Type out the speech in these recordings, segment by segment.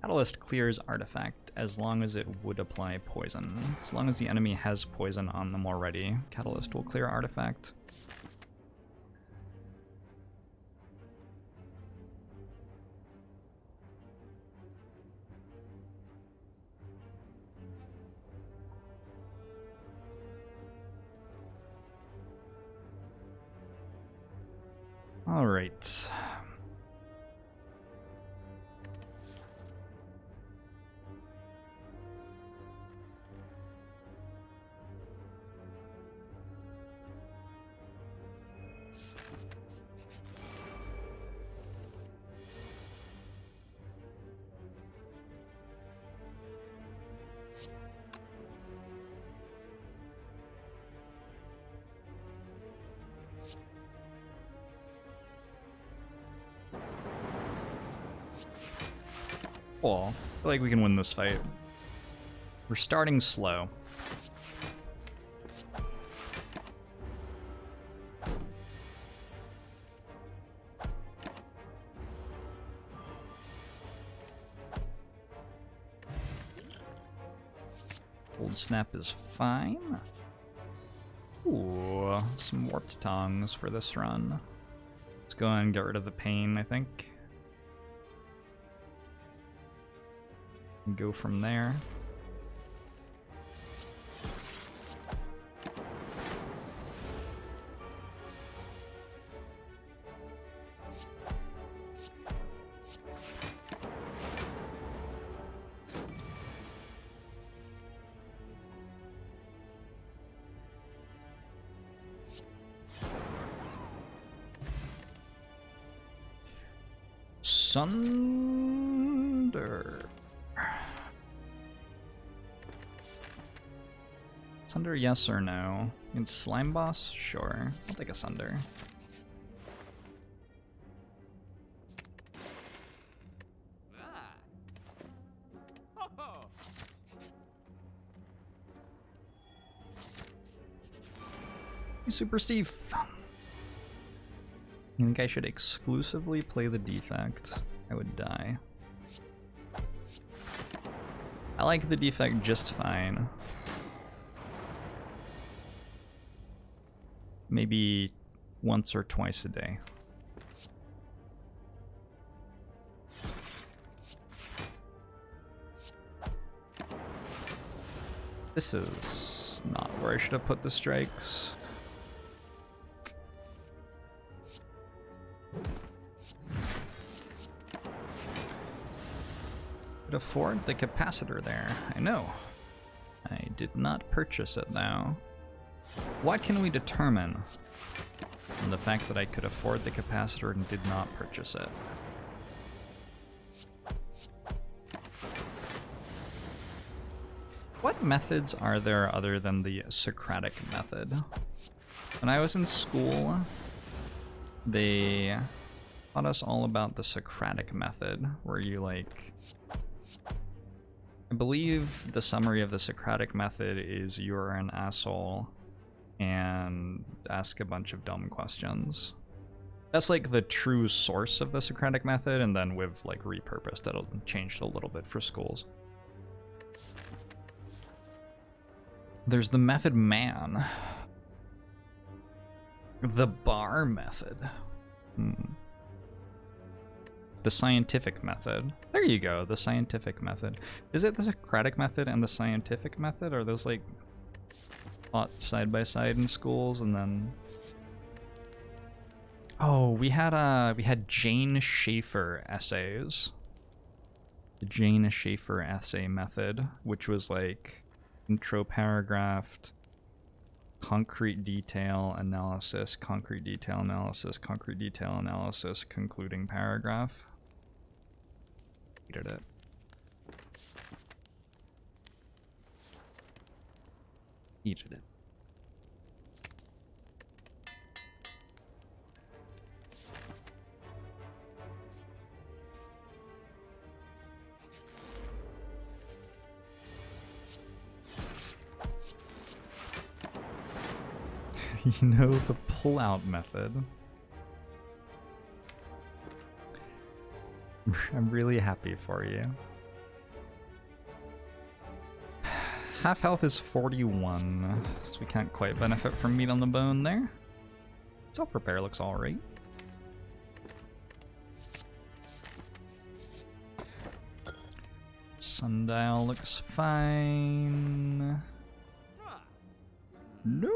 Catalyst clears artifact as long as it would apply poison. As long as the enemy has poison on them already, Catalyst will clear artifact. All right. Cool. I feel like we can win this fight. We're starting slow. Cold Snap is fine. Ooh, some Warped Tongues for this run. Let's go and get rid of the pain, I think. And go from there. Sunder. Sunder, yes or no? In Slime Boss? Sure. I'll take a Sunder. Hey, Super Steve. You think I should exclusively play the Defect? I would die. I like the Defect just fine. Maybe once or twice a day. This is not where I should have put the strikes. Could afford the capacitor there. I know. I did not purchase it though. What can we determine from the fact that I could afford the capacitor and did not purchase it? What methods are there other than the Socratic method? When I was in school, they taught us all about the Socratic method, where you like... I believe the summary of the Socratic method is you're an asshole and ask a bunch of dumb questions. That's like the true source of the Socratic method, and then we've like repurposed it, changed it a little bit for schools. There's the method man. The bar method. The scientific method. There you go, the scientific method. Is it the Socratic method and the scientific method? Are those like taught side by side in schools and then... Oh, we had Jane Schaefer essays. The Jane Schaefer essay method, which was like intro paragraph, concrete detail analysis, concrete detail analysis, concrete detail analysis, concluding paragraph. Hated it. Hated it. You know, the pull-out method. I'm really happy for you. half health is 41, so we can't quite benefit from meat on the bone there. Self-repair looks alright. Sundial looks fine. No!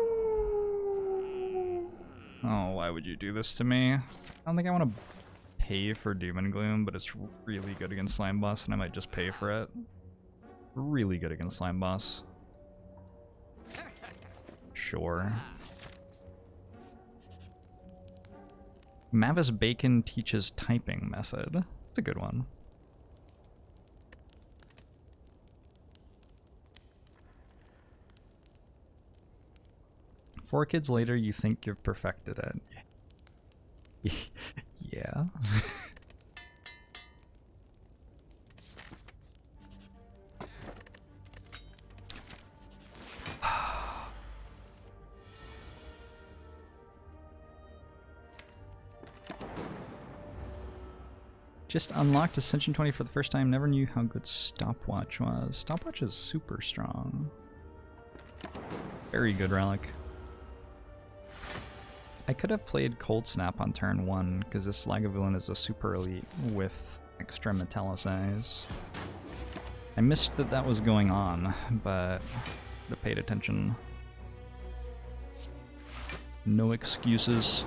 Oh, why would you do this to me? I don't think I want to pay for Doom and Gloom, but it's really good against Slime Boss, and I might just pay for it. Really good against Slime Boss. Sure. Mavis Bacon teaches typing method. It's a good one. Four kids later, you think you've perfected it. Yeah. Just unlocked Ascension 20 for the first time. Never knew how good Stopwatch was. Stopwatch is super strong. Very good Relic. I could have played Cold Snap on turn 1, because this Lagavulin is a super elite with extra Metallicize. I missed that that was going on, but I paid attention. No excuses.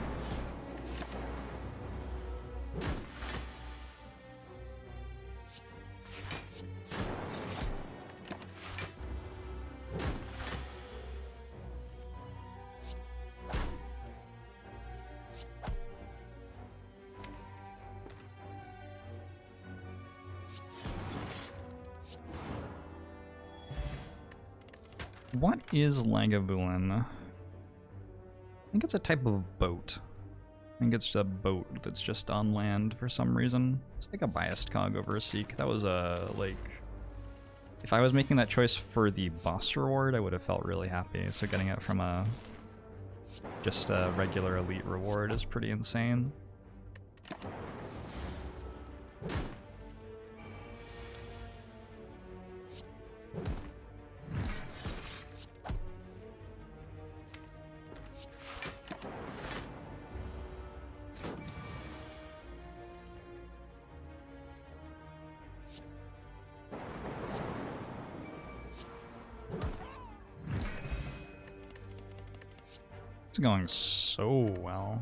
What is Lagavulin? I think it's a type of boat. I think it's a boat that's just on land for some reason. It's like a biased cog over a Seek. That was a, like... If I was making that choice for the boss reward, I would have felt really happy. So getting it from a... just a regular elite reward is pretty insane. It's going so well.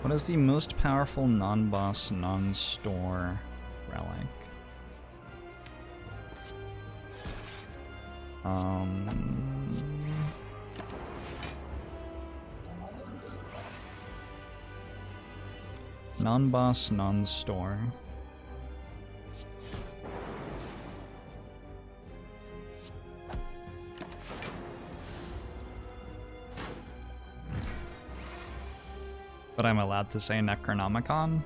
What is the most powerful non-boss, non-store relic? Non-boss, non-store. But I'm allowed to say Necronomicon?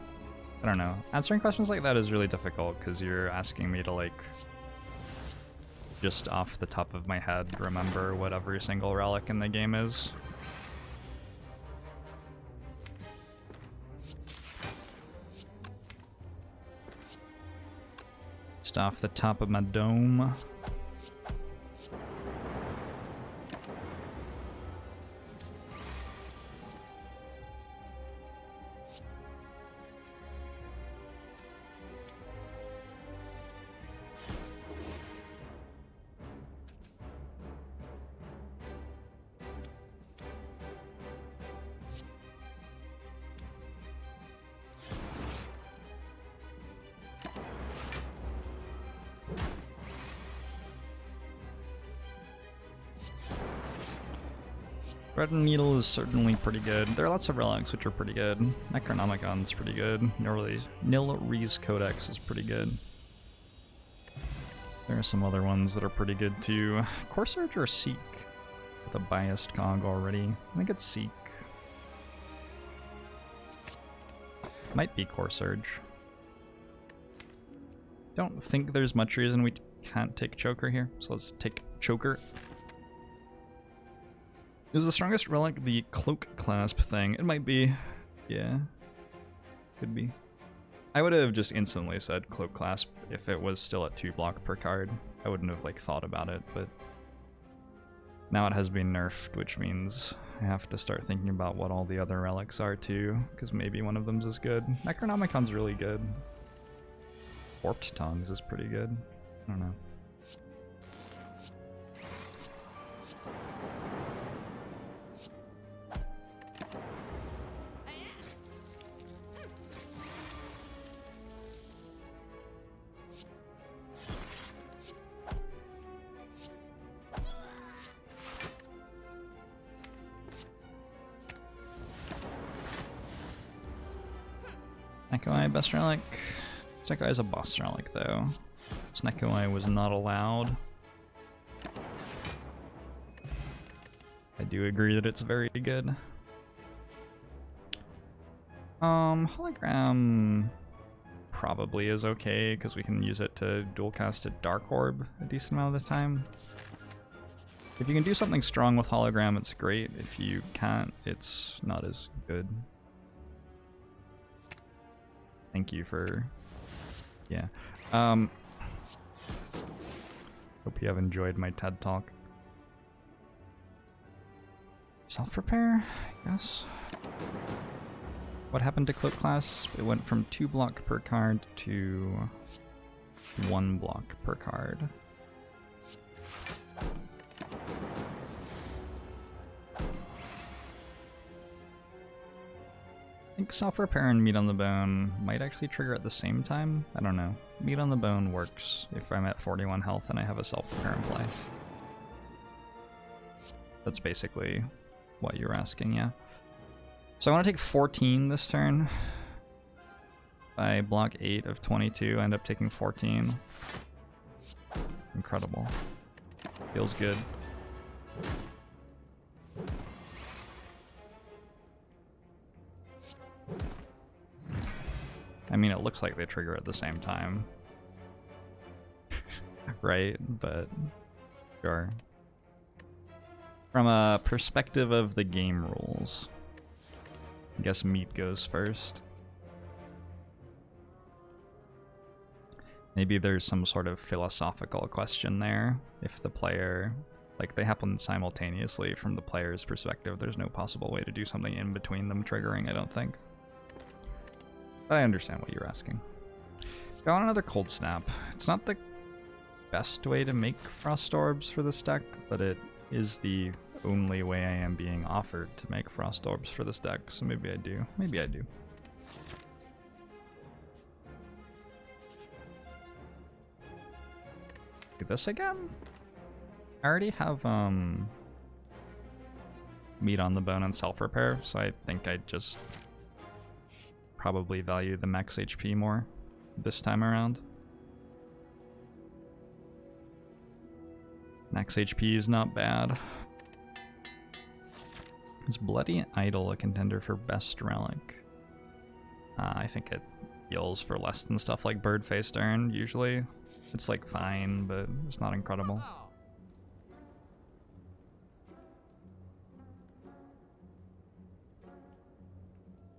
I don't know. Answering questions like that is really difficult because you're asking me to, like, just off the top of my head remember what every single relic in the game is. Just off the top of my dome. Red Needle is certainly pretty good. There are lots of relics which are pretty good. Necronomicon's pretty good. Nilre's Codex is pretty good. There are some other ones that are pretty good too. Core Surge or Seek? With a biased cog already. I think it's Seek. Might be Core Surge. don't think there's much reason we can't take Choker here, so let's take Choker. Is the strongest relic the Cloak Clasp thing? It might be. Yeah. Could be. I would have just instantly said Cloak Clasp if it was still at 2 block per card. I wouldn't have like thought about it, but now it has been nerfed, which means I have to start thinking about what all the other relics are too, because maybe one of them's is good. Necronomicon's really good. Warped Tongues is pretty good. I don't know. Snecko best relic. Snecko is a boss relic though. Snecko was not allowed. I do agree that it's very good. Hologram probably is okay because we can use it to dual cast a Dark Orb a decent amount of the time. If you can do something strong with hologram, it's great. If you can't, it's not as good. Thank you for, yeah. Hope you have enjoyed my TED Talk. Self-repair, I guess. What happened to Cloak Class? It went from 2 block per card to 1 block per card. I think self-repair and meat on the bone might actually trigger at the same time. I don't know. Meat on the bone works if I'm at 41 health and I have a self-repair in play. That's basically what you were asking, yeah. So I want to take 14 this turn. I block 8 of 22, I end up taking 14. Incredible. Feels good. I mean, it looks like they trigger at the same time. Right? But sure. From a perspective of the game rules, I guess meat goes first. Maybe there's some sort of philosophical question there. If the player, like they happen simultaneously from the player's perspective, there's no possible way to do something in between them triggering, I don't think. But I understand what you're asking. Got another Cold Snap. It's not the best way to make Frost Orbs for this deck, but it is the only way I am being offered to make Frost Orbs for this deck, so maybe I do. Maybe I do. Do this again? I already have meat on the bone and self-repair, so I think I just probably value the max HP more this time around. Max HP is not bad. Is Bloody Idol a contender for best relic? I think it heals for less than stuff like Birdfaced Urn, usually. It's like fine, but it's not incredible.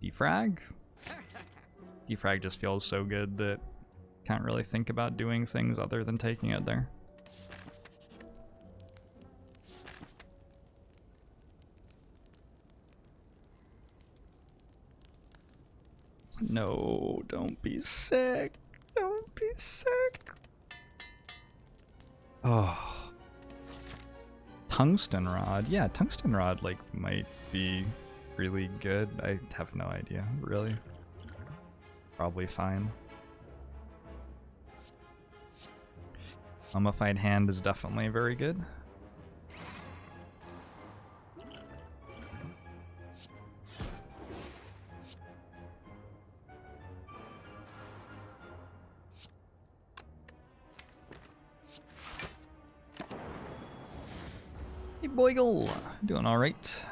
Defrag? Defrag just feels so good that can't really think about doing things other than taking it there. No, don't be sick. Don't be sick. Oh. Tungsten Rod. Yeah, Tungsten Rod like might be really good. I have no idea, really. Probably fine. Mummified Hand is definitely very good. Hey Boigle, doing all right.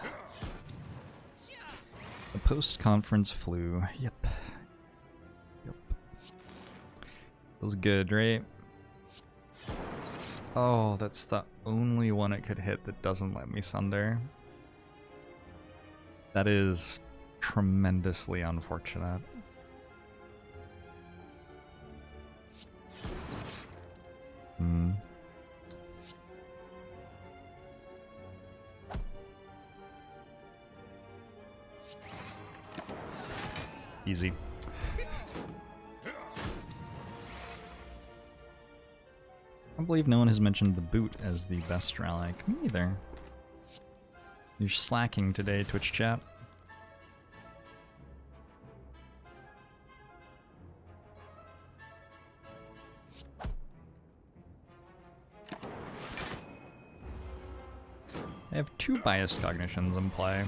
The post-conference flu. Yep. Feels good, right? Oh, that's the only one it could hit that doesn't let me sunder. That is tremendously unfortunate. Easy. I believe no one has mentioned the boot as the best relic. Me either. You're slacking today, Twitch chat. I have 2 biased cognitions in play.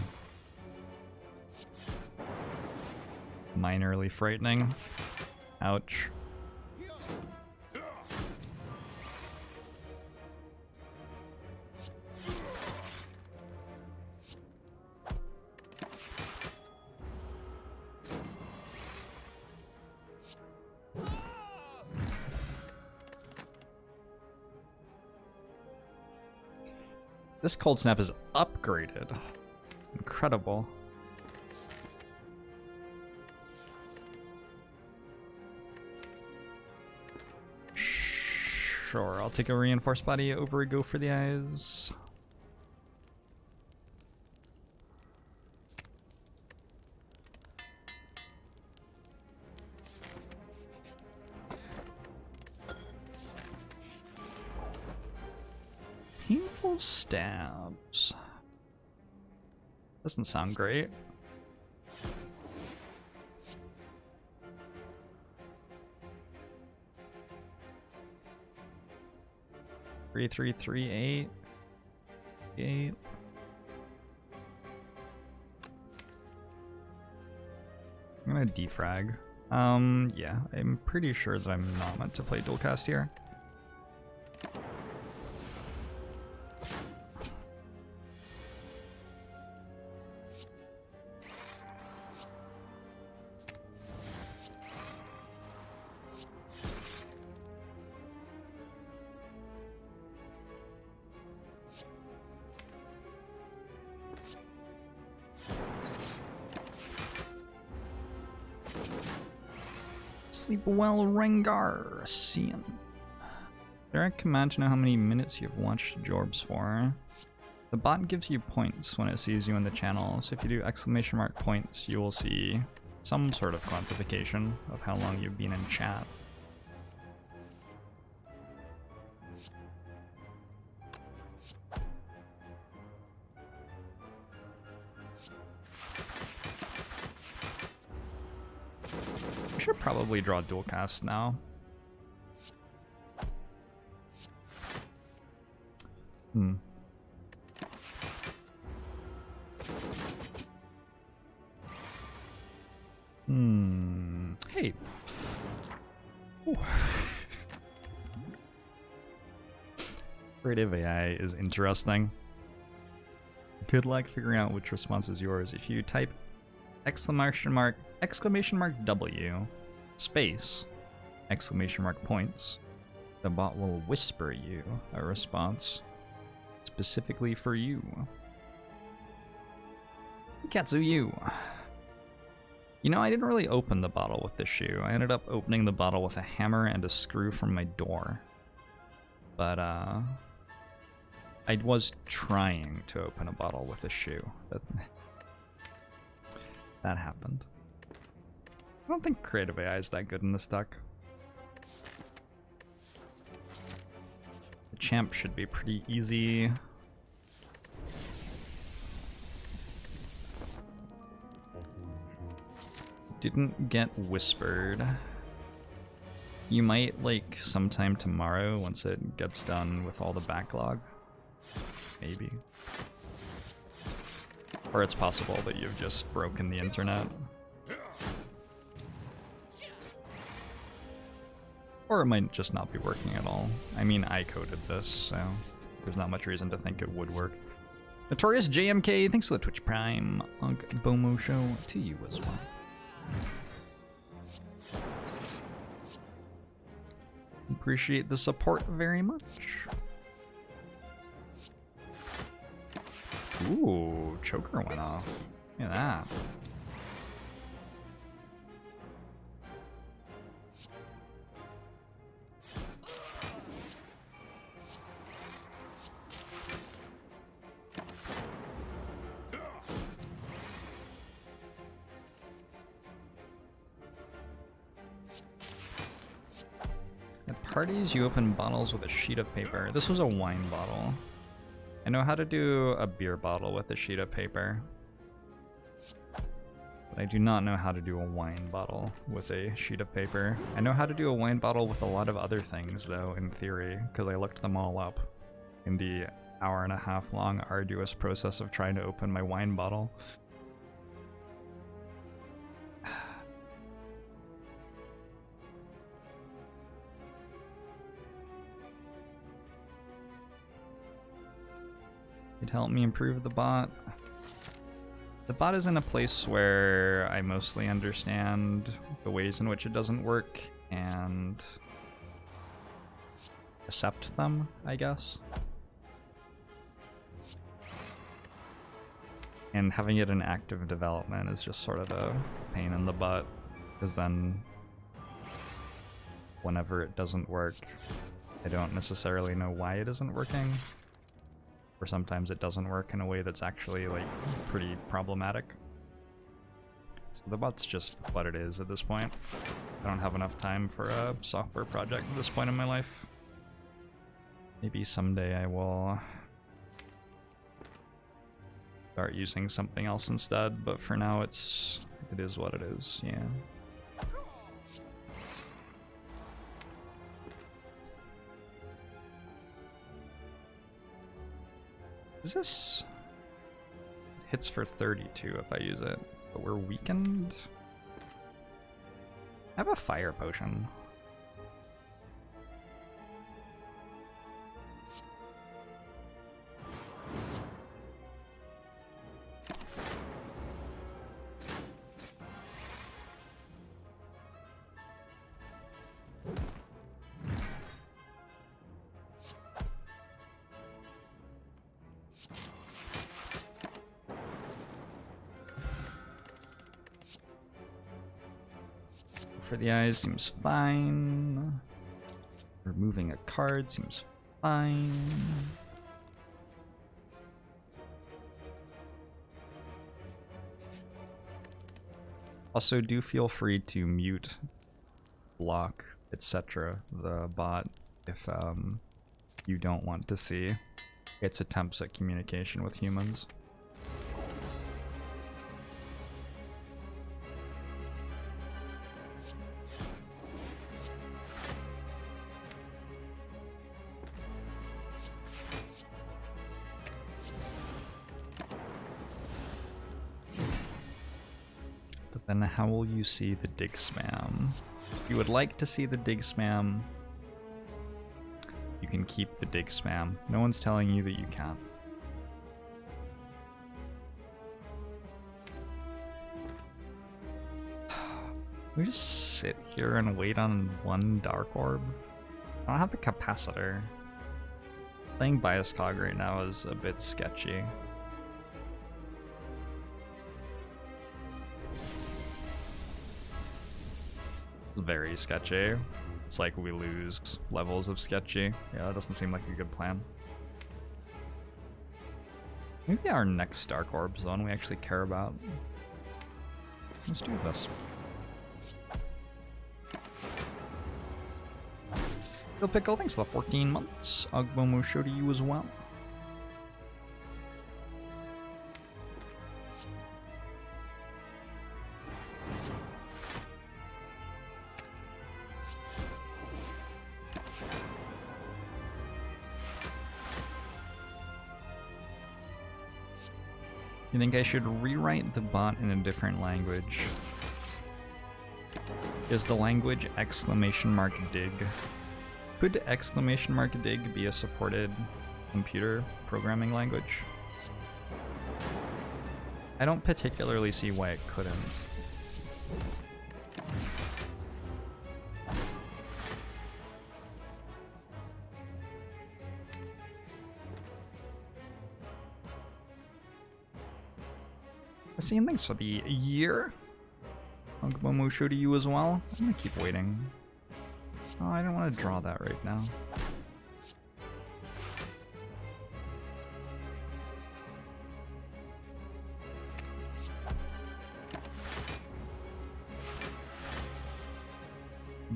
Minorly frightening. Ouch. This cold snap is upgraded. Incredible. Sure, I'll take a reinforced body over a go for the eyes. Painful stabs. Doesn't sound great. Three, 3, 3, 8. 8. I'm gonna defrag. Yeah, I'm pretty sure that I'm not meant to play dual cast here. Sleep well, Rengar. Cian. Direct command to know how many minutes you've watched Jorbs for. The bot gives you points when it sees you in the channel, so if you do exclamation mark points, you will see some sort of quantification of how long you've been in chat. Should probably draw dual cast now. Hey. Ooh. Creative AI is interesting. Good luck figuring out which response is yours. If you type exclamation mark W space exclamation mark points, the bot will whisper you a response specifically for you. Katsuyu. You know, I didn't really open the bottle with this shoe. I ended up opening the bottle with a hammer and a screw from my door. But I was trying to open a bottle with a shoe. That happened. I don't think creative AI is that good in this deck. The champ should be pretty easy. Didn't get whispered. You might, like, sometime tomorrow once it gets done with all the backlog. Maybe. Or it's possible that you've just broken the internet. Or it might just not be working at all. I mean, I coded this, so there's not much reason to think it would work. Notorious JMK, thanks for the Twitch Prime. Unk Bomo Show to you as well. Appreciate the support very much. Ooh, choker went off. Look at that. At parties, you open bottles with a sheet of paper. This was a wine bottle. I know how to do a beer bottle with a sheet of paper. But I do not know how to do a wine bottle with a sheet of paper. I know how to do a wine bottle with a lot of other things, though, in theory, because I looked them all up in the hour-and-a-half long arduous process of trying to open my wine bottle. It'd help me improve the bot. The bot is in a place where I mostly understand the ways in which it doesn't work and accept them, I guess. And having it in active development is just sort of a pain in the butt, because then whenever it doesn't work, I don't necessarily know why it isn't working. Or sometimes it doesn't work in a way that's actually, like, pretty problematic. So the bot's just what it is at this point. I don't have enough time for a software project at this point in my life. Maybe someday I will start using something else instead, but for now it is what it is, yeah. Is this... It hits for 32 if I use it, but we're weakened? I have a fire potion. For the eyes seems fine. Removing a card seems fine. Also, do feel free to mute, block, etc. the bot if you don't want to see its attempts at communication with humans. Then how will you see the dig spam? If you would like to see the dig spam, you can keep the dig spam. No one's telling you that you can't. We just sit here and wait on one dark orb? I don't have the capacitor. Playing Bias Cog right now is a bit sketchy. Very sketchy. It's like we lose levels of sketchy. Yeah, that doesn't seem like a good plan. Maybe our next Dark Orb's the one we actually care about. Let's do this. Phil Pickle, thanks for the 14 months. Ogbomo show to you as well. You think I should rewrite the bot in a different language? Is the language !dig? Could !dig be a supported computer programming language? I don't particularly see why it couldn't. Scene, thanks for the year. Mushu to you as well. I'm gonna keep waiting. Oh, I don't want to draw that right now.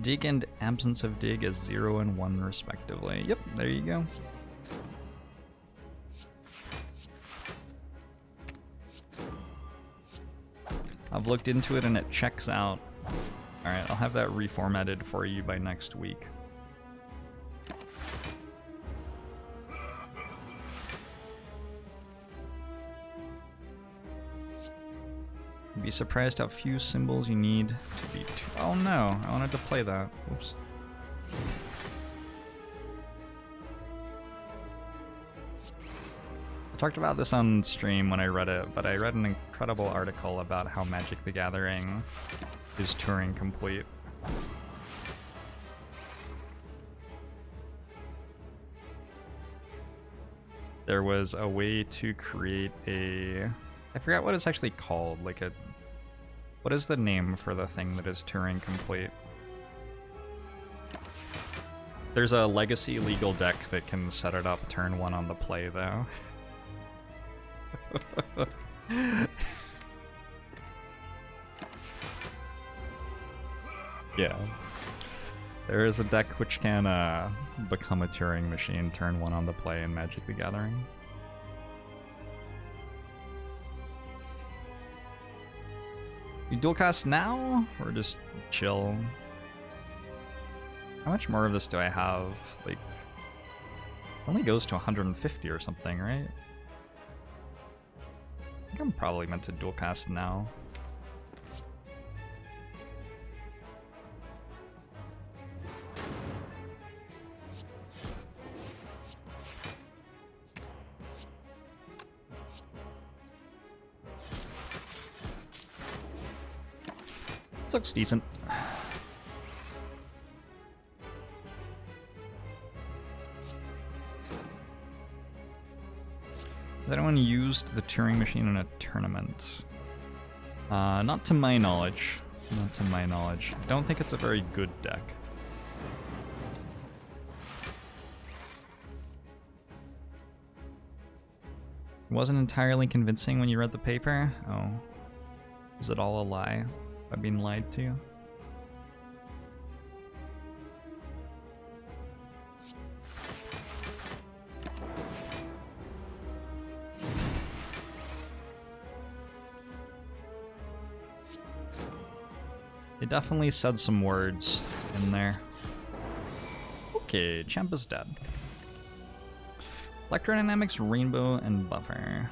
Dig and absence of dig is 0 and 1 respectively. Yep, there you go. I've looked into it and it checks out. Alright, I'll have that reformatted for you by next week. You'd be surprised how few symbols you need to be oh no, I wanted to play that. Oops. I talked about this on stream when I read it, but I read an incredible article about how Magic the Gathering is Turing complete. There was a way to create a... I forgot what it's actually called, like a... What is the name for the thing that is Turing complete? There's a legacy legal deck that can set it up turn 1 on the play, though. Yeah. There is a deck which can become a Turing machine turn 1 on the play in Magic the Gathering. You dual cast now, or just chill? How much more of this do I have? Like, it only goes to 150 or something, right? I think I'm probably meant to dual cast now. This looks decent. Has anyone used the Turing machine in a tournament? Not to my knowledge. Not to my knowledge. I don't think it's a very good deck. It wasn't entirely convincing when you read the paper? Oh. Is it all a lie? I've been lied to. They definitely said some words in there. Okay, Champ is dead. Electrodynamics, Rainbow, and Buffer.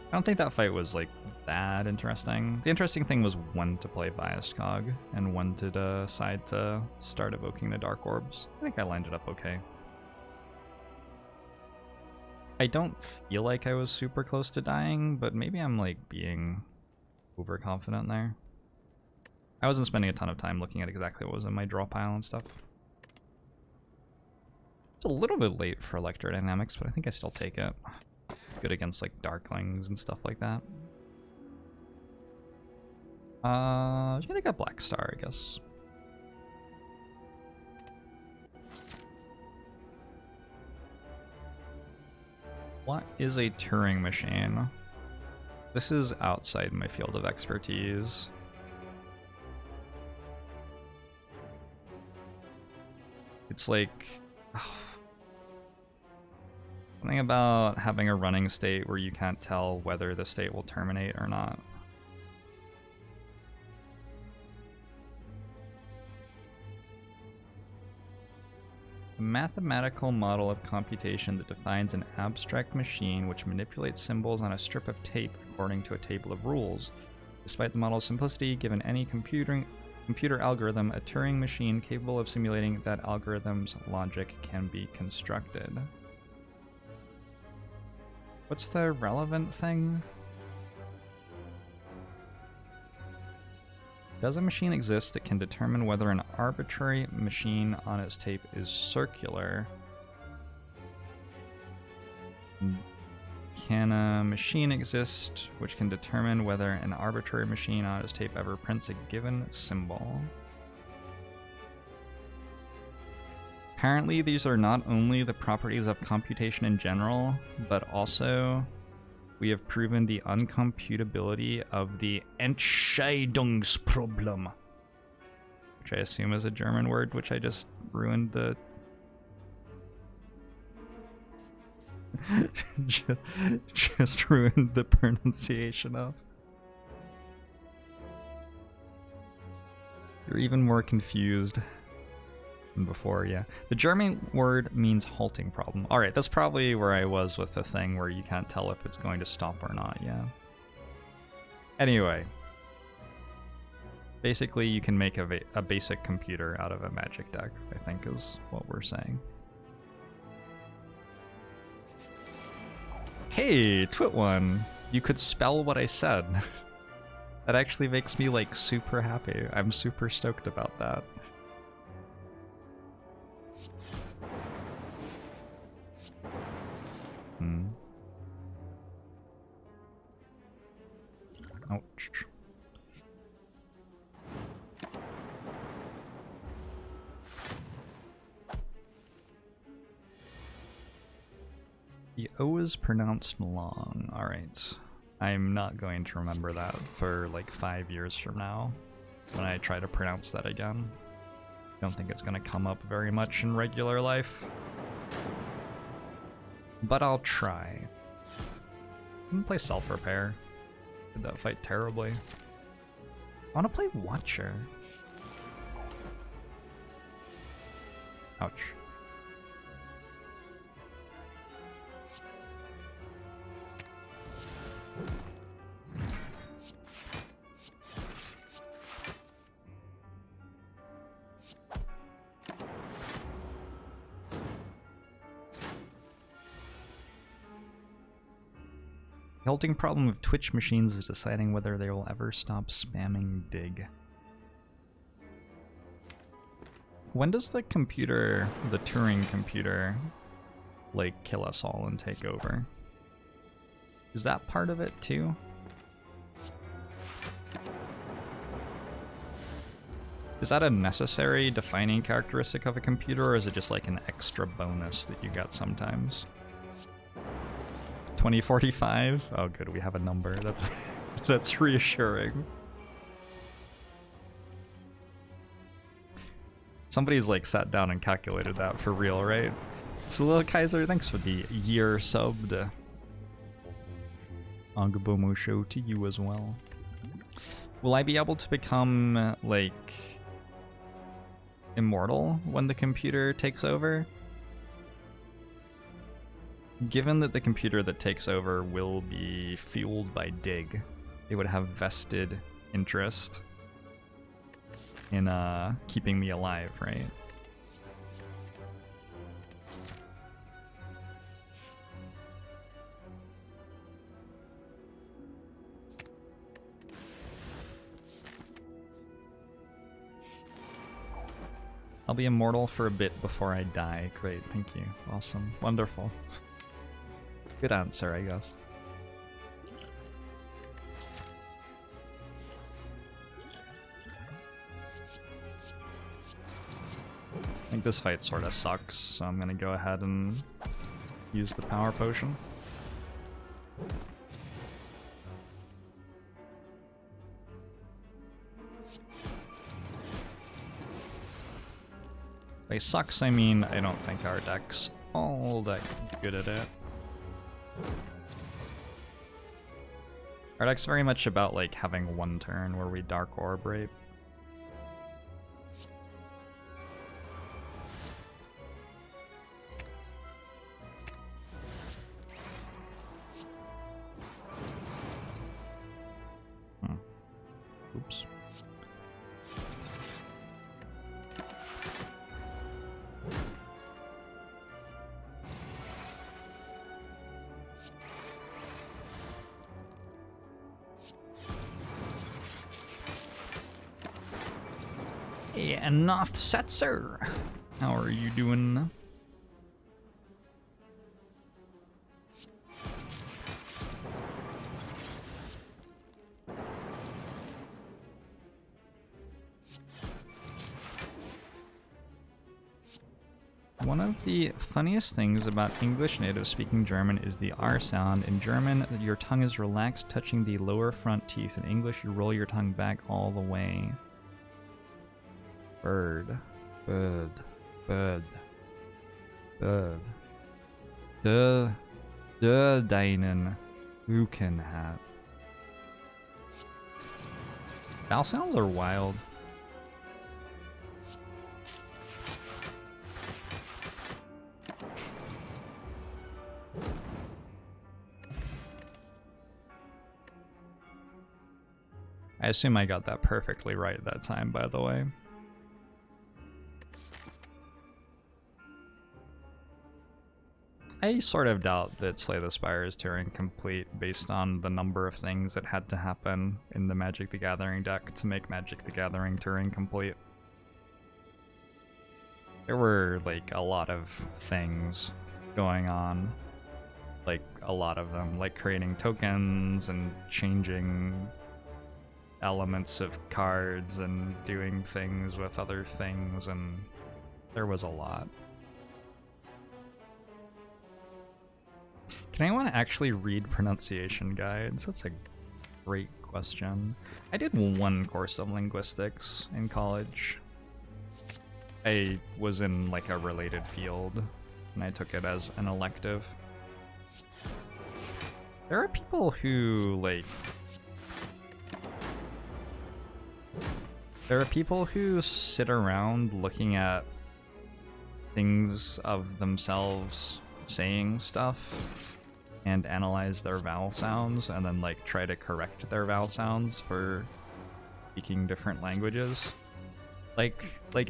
I don't think that fight was, like, that interesting. The interesting thing was when to play Biased Cog, and when to decide to start evoking the Dark Orbs. I think I lined it up okay. I don't feel like I was super close to dying, but maybe I'm, like, being overconfident there. I wasn't spending a ton of time looking at exactly what was in my draw pile and stuff. It's a little bit late for Electrodynamics, but I think I still take it. Good against like Darklings and stuff like that. I think I got Black Star, I guess. What is a Turing machine? This is outside my field of expertise. It's like... Oh, something about having a running state where you can't tell whether the state will terminate or not. A mathematical model of computation that defines an abstract machine which manipulates symbols on a strip of tape according to a table of rules. Despite the model's simplicity, given any computer algorithm, a Turing machine capable of simulating that algorithm's logic can be constructed. What's the relevant thing? Does a machine exist that can determine whether an arbitrary machine on its tape is circular? Can a machine exist which can determine whether an arbitrary machine on its tape ever prints a given symbol? Apparently, these are not only the properties of computation in general, but also we have proven the uncomputability of the Entscheidungsproblem, which I assume is a German word, which I just ruined the... just ruined the pronunciation of. You're even more confused than before, yeah. The German word means halting problem. Alright, that's probably where I was with the thing where you can't tell if it's going to stop or not, yeah. Anyway. Basically, you can make a basic computer out of a magic deck, I think is what we're saying. Hey, Twit1! You could spell what I said. That actually makes me, like, super happy. I'm super stoked about that. Ouch. The O is pronounced long. Alright. I'm not going to remember that for like 5 years from now when I try to pronounce that again. Don't think it's going to come up very much in regular life. But I'll try. I'm gonna play Self-Repair. Did that fight terribly. I want to play Watcher. Ouch. The halting problem of Twitch machines is deciding whether they will ever stop spamming dig. When does the computer, the Turing computer, like kill us all and take over? Is that part of it too? Is that a necessary defining characteristic of a computer, or is it just like an extra bonus that you get sometimes? 2045? Oh good, we have a number. That's reassuring. Somebody's like sat down and calculated that for real, right? So Lil Kaiser, thanks for the year subbed. Angabomo show to you as well. Will I be able to become like immortal when the computer takes over? Given that the computer that takes over will be fueled by dig, it would have vested interest in keeping me alive, right? I'll be immortal for a bit before I die. Great, thank you. Awesome. Wonderful. Good answer, I guess. I think this fight sort of sucks, so I'm gonna go ahead and use the power potion. By sucks, I mean I don't think our deck's all that good at it. Our deck's very much about like having one turn where we Dark Orb rape. Oops. Yeah, Noth Setzer. How are you doing? One of the funniest things about English native speaking German is the R sound. In German, your tongue is relaxed, touching the lower front teeth. In English, you roll your tongue back all the way. Bird. Bird. Bird. Bird. Deinen Rücken hat. Vowel sounds are wild. I assume I got that perfectly right that time, by the way. I sort of doubt that Slay the Spire is Turing complete based on the number of things that had to happen in the Magic the Gathering deck to make Magic the Gathering Turing complete. There were, like, a lot of things going on. Like, a lot of them. Like, creating tokens and changing elements of cards and doing things with other things, and there was a lot. Can anyone actually read pronunciation guides? That's a great question. I did one course of linguistics in college. I was in like a related field, and I took it as an elective. There are people who sit around looking at things of themselves saying stuff and analyze their vowel sounds and then like try to correct their vowel sounds for speaking different languages. Like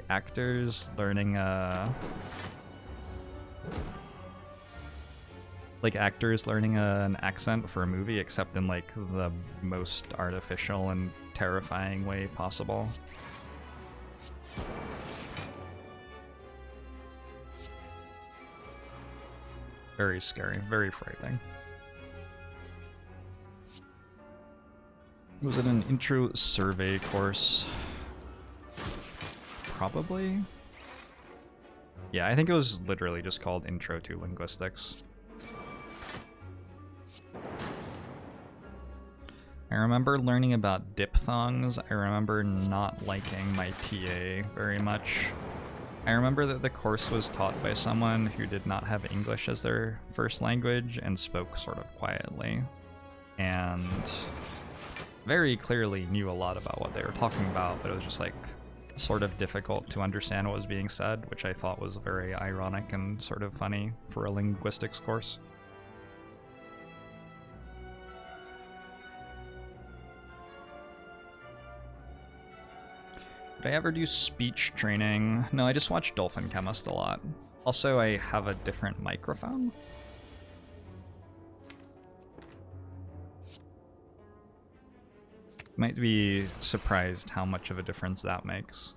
actors learning an accent for a movie, except in like the most artificial and terrifying way possible. Very scary, very frightening. Was it an intro survey course? Probably. Yeah, I think it was literally just called Intro to Linguistics. I remember learning about diphthongs. I remember not liking my TA very much. I remember that the course was taught by someone who did not have English as their first language and spoke sort of quietly, and very clearly knew a lot about what they were talking about, but it was just like sort of difficult to understand what was being said, which I thought was very ironic and sort of funny for a linguistics course. Did I ever do speech training? No, I just watched Dolphin Chemist a lot. Also, I have a different microphone. Might be surprised how much of a difference that makes.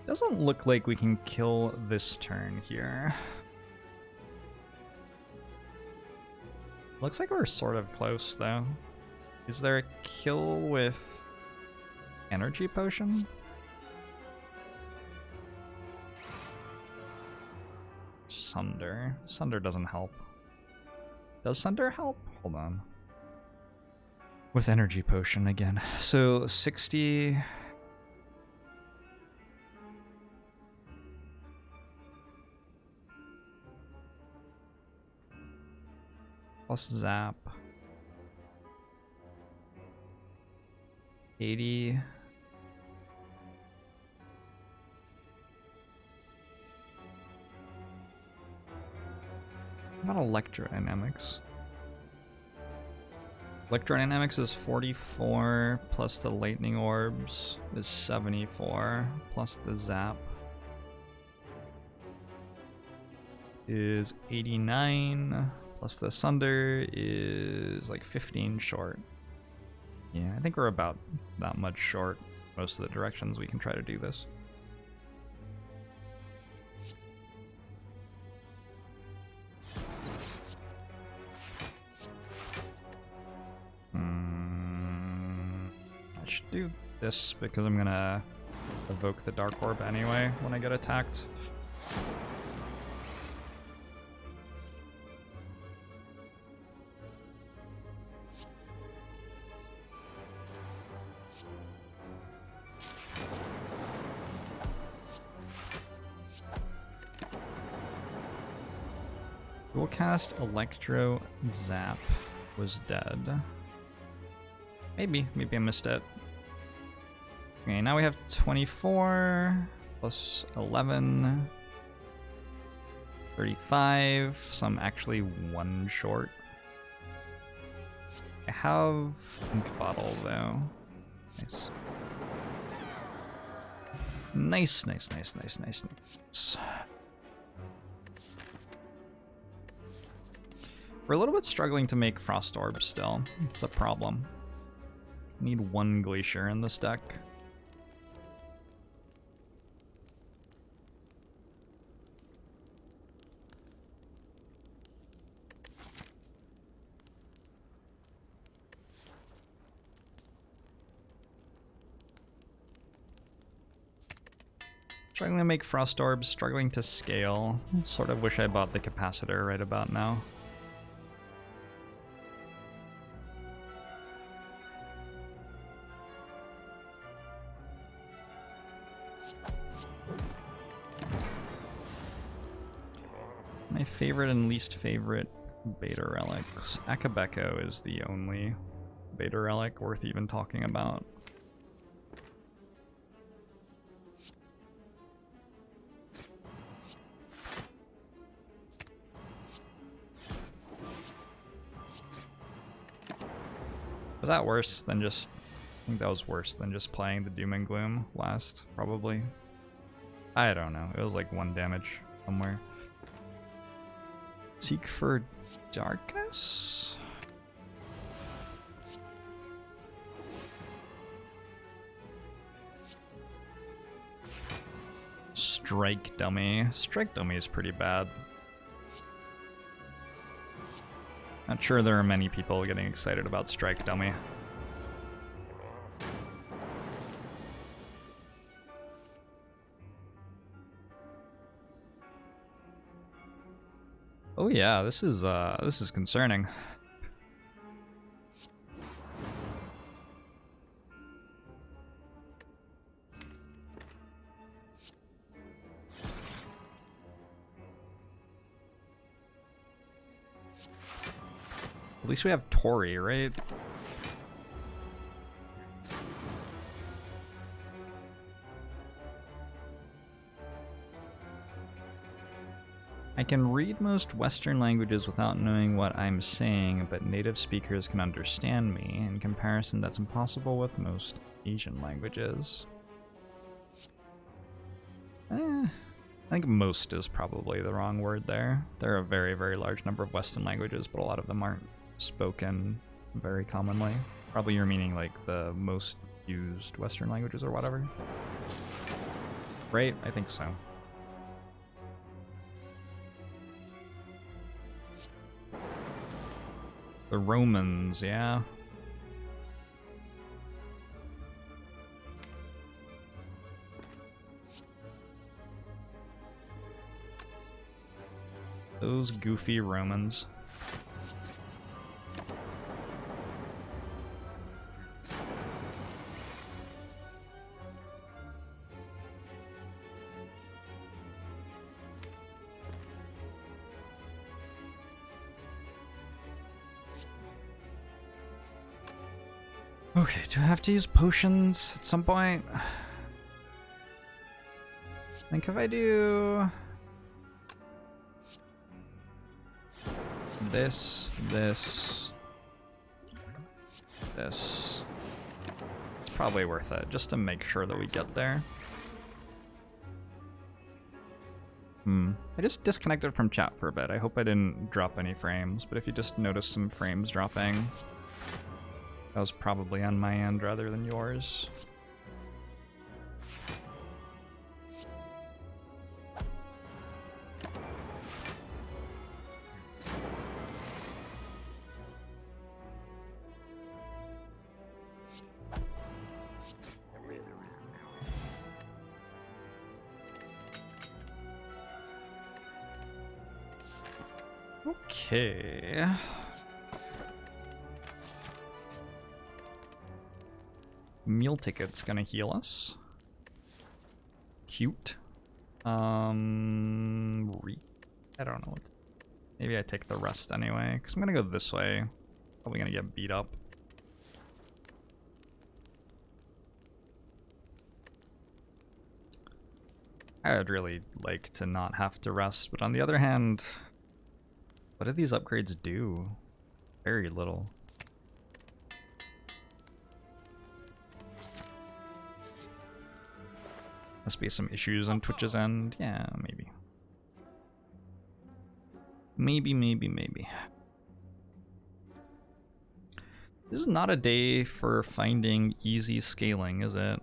Doesn't look like we can kill this turn here. Looks like we're sort of close, though. Is there a kill with energy potion? Sunder. Sunder doesn't help. Does Sunder help? Hold on. With energy potion again. So 60... plus zap. 80. Not electrodynamics. Electrodynamics is 44, plus the lightning orbs is 74, plus the zap is 89. Plus the Sunder is like 15 short. Yeah, I think we're about that much short most of the directions we can try to do this. I should do this because I'm gonna evoke the Dark Orb anyway when I get attacked. Dual cast Electro Zap was dead. Maybe I missed it. Okay, now we have 24 plus 11, 35. So I'm actually one short. I have Ink Bottle though. Nice. Nice. We're a little bit struggling to make Frost Orbs still. It's a problem. I need one Glacier in this deck. Struggling to make Frost Orbs, struggling to scale. Sort of wish I bought the Capacitor right about now. My favorite and least favorite beta relics. Akabeko is the only beta relic worth even talking about. Was that worse than just... I think that was worse than just playing the Doom and Gloom last, probably. I don't know. It was like 1 damage somewhere. Seek for Darkness? Strike Dummy. Strike Dummy is pretty bad. Not sure there are many people getting excited about Strike Dummy. Oh yeah, this is concerning. At least we have Tori, right? I can read most Western languages without knowing what I'm saying, but native speakers can understand me. In comparison, that's impossible with most Asian languages. I think most is probably the wrong word there. There are a very, very large number of Western languages, but a lot of them aren't spoken very commonly. Probably you're meaning like the most used Western languages or whatever. Right? I think so. The Romans, yeah. Those goofy Romans. Okay, do I have to use potions at some point? I think if I do this, it's probably worth it, just to make sure that we get there. I just disconnected from chat for a bit. I hope I didn't drop any frames, but if you just notice some frames dropping, That was probably on my end rather than yours. Okay. Meal ticket's gonna heal us. Cute. I don't know what. Maybe I take the rest anyway, because I'm gonna go this way. Probably gonna get beat up. I would really like to not have to rest, but on the other hand, what do these upgrades do? Very little. Must be some issues on Twitch's end. Yeah, maybe. Maybe. This is not a day for finding easy scaling, is it?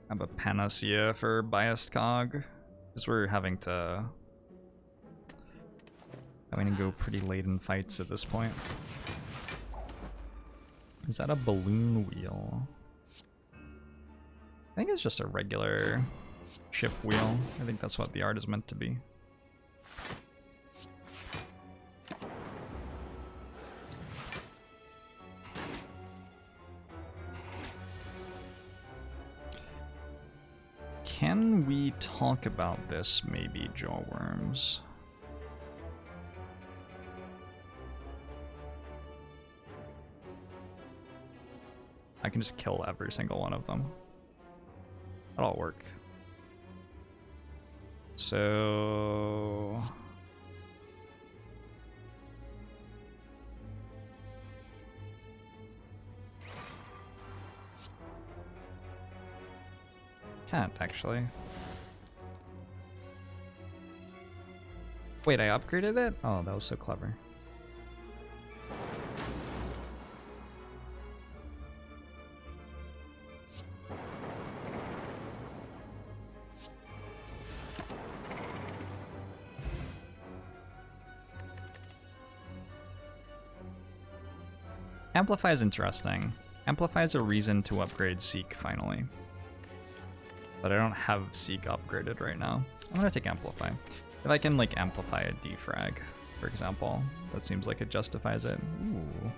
I have a panacea for biased cog, because we're having to go pretty late in fights at this point. Is that a balloon wheel? I think it's just a regular ship wheel. I think that's what the art is meant to be. Can we talk about this, maybe, Jorbs? I can just kill every single one of them. That'll work. So... Can't, actually. Wait, I upgraded it? Oh, that was so clever. Amplify is interesting. Amplify is a reason to upgrade Seek, finally. But I don't have Seek upgraded right now. I'm gonna take Amplify. If I can, like, amplify a defrag, for example, that seems like it justifies it. Ooh.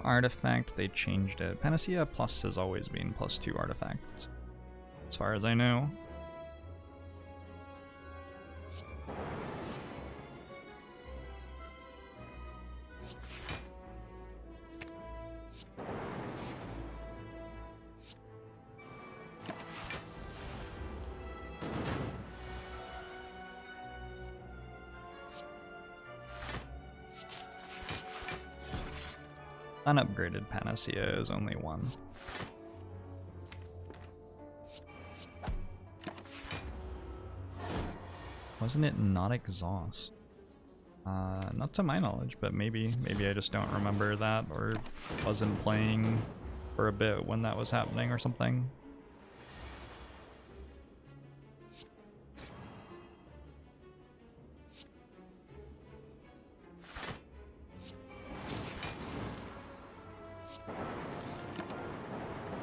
Artifact, they changed it. Panacea Plus has always been +2 artifacts, as far as I know. Unupgraded Panacea is only 1. Wasn't it not exhaust? Not to my knowledge, but maybe I just don't remember that, or wasn't playing for a bit when that was happening or something.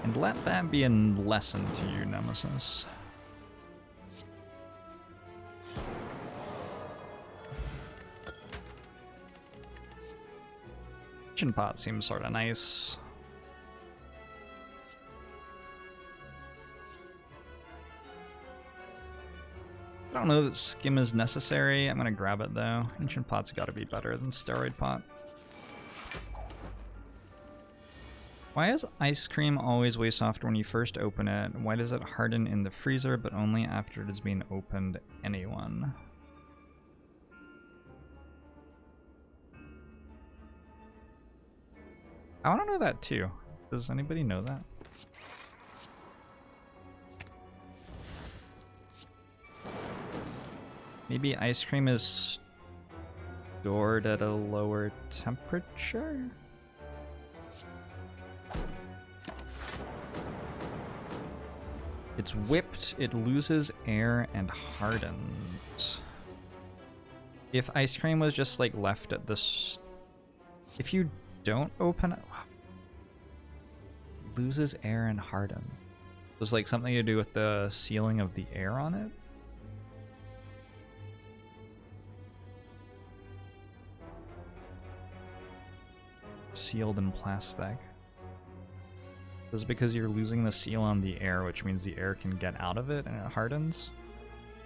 And let that be a lesson to you, Nemesis. Kitchen pot seems sort of nice. I don't know that skim is necessary. I'm gonna grab it though. Ancient Pot's gotta be better than Steroid Pot. Why is ice cream always way softer when you first open it? Why does it harden in the freezer but only after it has been opened? Anyone? I want to know that too. Does anybody know that? Maybe ice cream is stored at a lower temperature? It's whipped, it loses air and hardens. If ice cream was just like left at this... If you don't open it... It loses air and hardens. There's like something to do with the sealing of the air on it? Sealed in plastic. This is because you're losing the seal on the air, which means the air can get out of it and it hardens.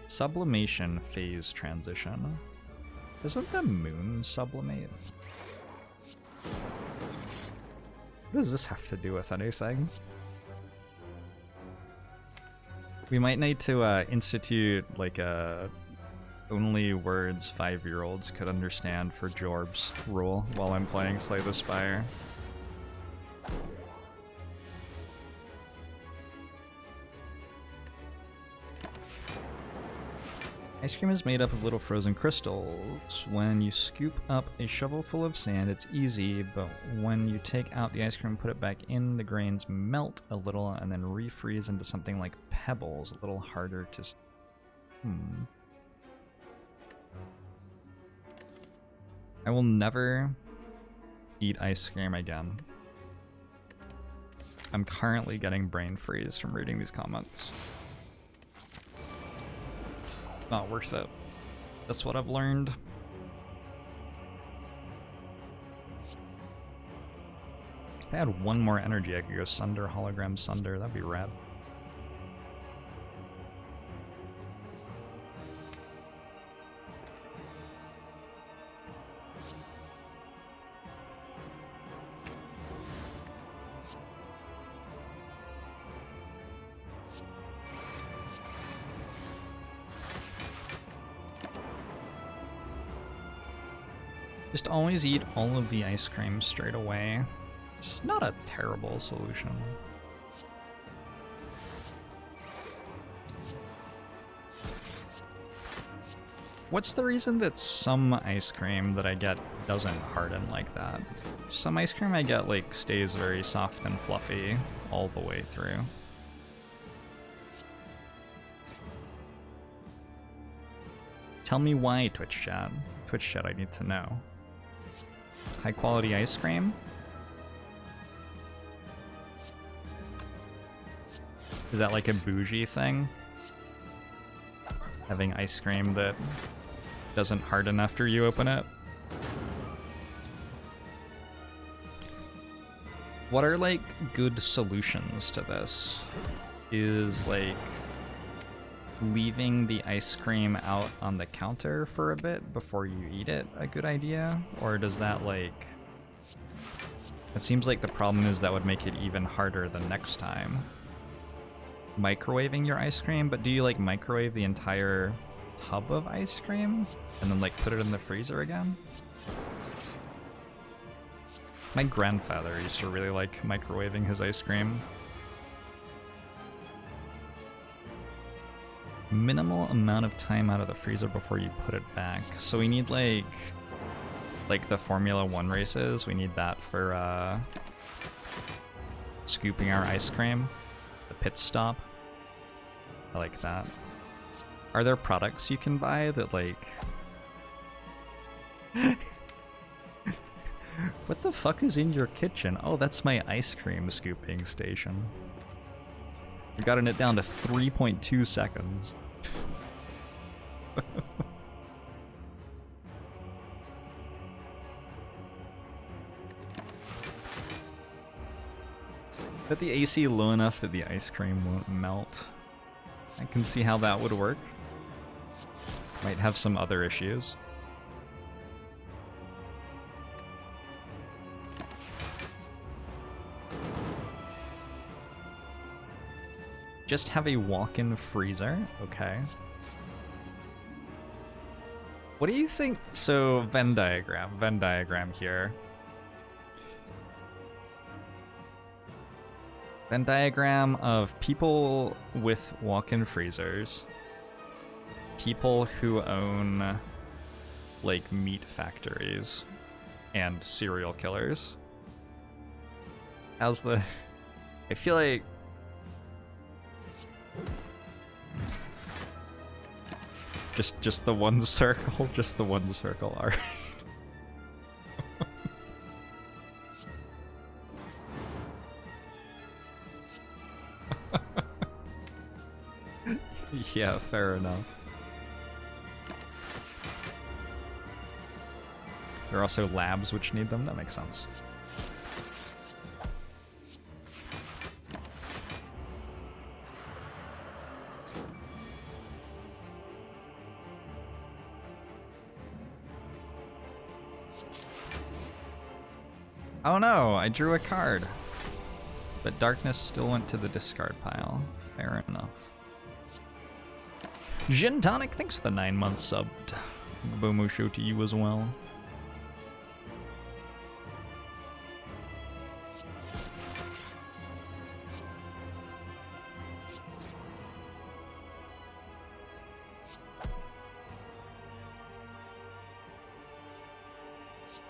Sublimation phase transition. Doesn't the moon sublimate? What does this have to do with anything? We might need to institute like a only words 5-year-olds could understand for Jorbs rule while I'm playing Slay the Spire. Ice cream is made up of little frozen crystals. When you scoop up a shovel full of sand, it's easy, but when you take out the ice cream and put it back in, the grains melt a little and then refreeze into something like pebbles, a little harder to... I will never eat ice cream again. I'm currently getting brain freeze from reading these comments. Not worth it. That's what I've learned. If I had one more energy, I could go Sunder, Hologram, Sunder. That'd be rad. Just always eat all of the ice cream straight away. It's not a terrible solution. What's the reason that some ice cream that I get doesn't harden like that? Some ice cream I get like stays very soft and fluffy all the way through. Tell me why, Twitch chat. Twitch chat, I need to know. High quality ice cream? Is that like a bougie thing? Having ice cream that doesn't harden after you open it? What are like good solutions to this? Is like leaving the ice cream out on the counter for a bit before you eat it a good idea? Or does that like... It seems like the problem is that would make it even harder the next time. Microwaving your ice cream, but do you like microwave the entire tub of ice cream and then like put it in the freezer again? My grandfather used to really like microwaving his ice cream. Minimal amount of time out of the freezer before you put it back. So we need like the Formula 1 races, we need that for scooping our ice cream. The pit stop. I like that. Are there products you can buy that like... What the fuck is in your kitchen? Oh, that's my ice cream scooping station. We gotten it down to 3.2 seconds. Set the AC low enough that the ice cream won't melt. I can see how that would work. Might have some other issues. Just have a walk-in freezer. Okay. What do you think? So, Venn diagram here. Venn diagram of people with walk-in freezers. People who own, like, meat factories. And serial killers. How's the... I feel like... Just the one circle, just the one circle, alright. Yeah, fair enough. There are also labs which need them, that makes sense. Oh no, I drew a card. But darkness still went to the discard pile. Fair enough. Gin Tonic, thanks for the 9-month subbed. Bomo show to you as well.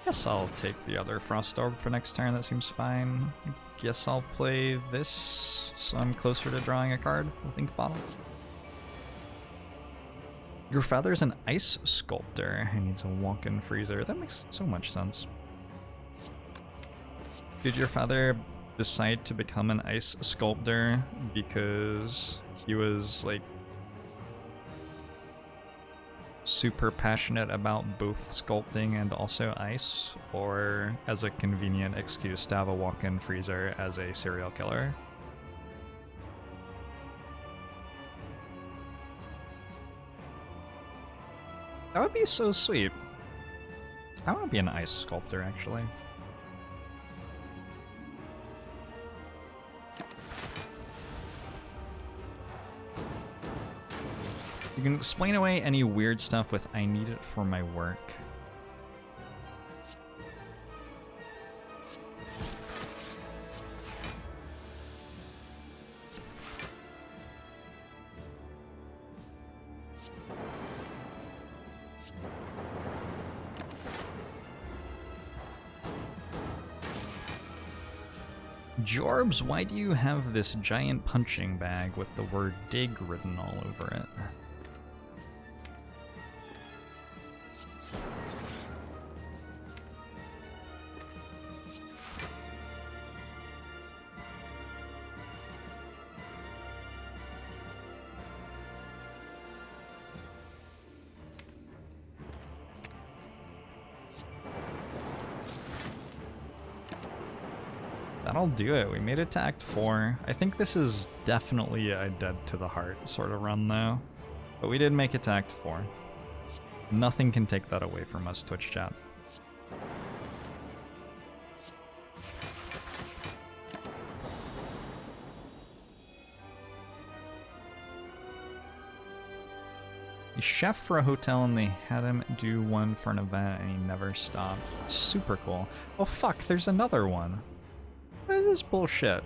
Guess I'll take the other Frost Orb for next turn, that seems fine. Guess I'll play this, so I'm closer to drawing a card with Ink Bottle. Your father's an ice sculptor who needs a walk-in freezer. That makes so much sense. Did your father decide to become an ice sculptor because he was, like, super passionate about both sculpting and also ice, or as a convenient excuse to have a walk-in freezer as a serial killer? That would be so sweet. I want to be an ice sculptor, actually. You can explain away any weird stuff with "I need it for my work." Jorbs, why do you have this giant punching bag with the word dig written all over it? That'll do it. We made it to Act 4. I think this is definitely a dead to the heart sort of run, though. But we did make it to Act 4. Nothing can take that away from us, Twitch chat. A chef for a hotel, and they had him do one for an event, and he never stopped. That's super cool. Oh fuck, there's another one. What is this bullshit?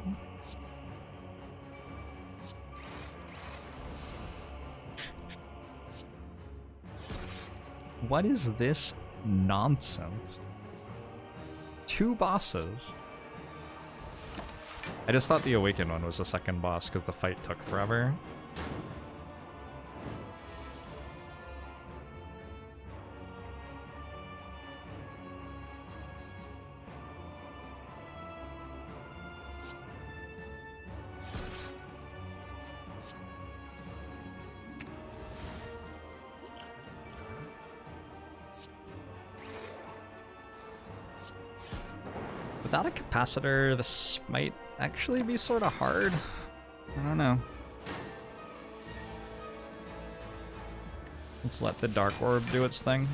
What is this nonsense? 2 bosses. I just thought the Awakened one was the second boss because the fight took forever. Without a capacitor, this might actually be sort of hard. I don't know. Let's let the Dark Orb do its thing.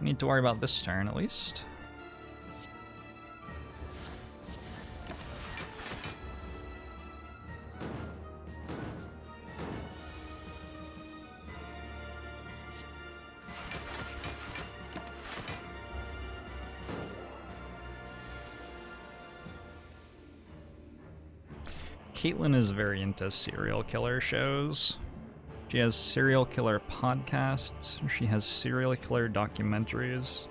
Need to worry about this turn at least. Caitlin is very into serial killer shows. She has serial killer podcasts, she has serial killer documentaries,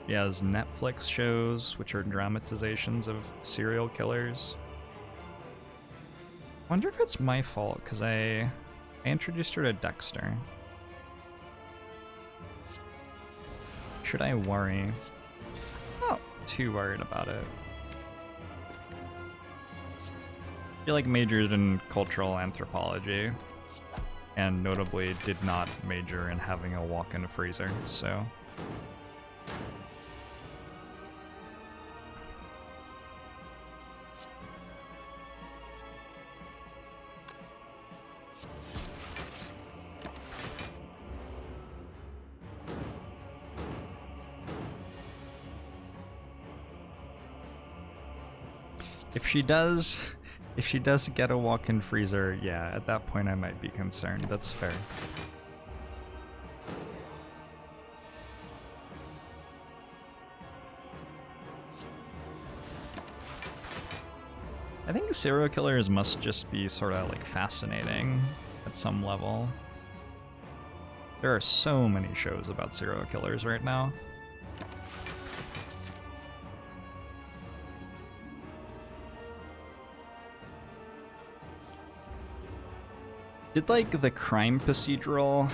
she has Netflix shows, which are dramatizations of serial killers. I wonder if it's my fault, because I introduced her to Dexter. Should I worry? Not too worried about it. I feel like majored in cultural anthropology, and notably did not major in having a walk-in freezer, so... If she does get a walk-in freezer, yeah, at that point I might be concerned. That's fair. I think serial killers must just be sort of like fascinating at some level. There are so many shows about serial killers right now. Did like the crime procedural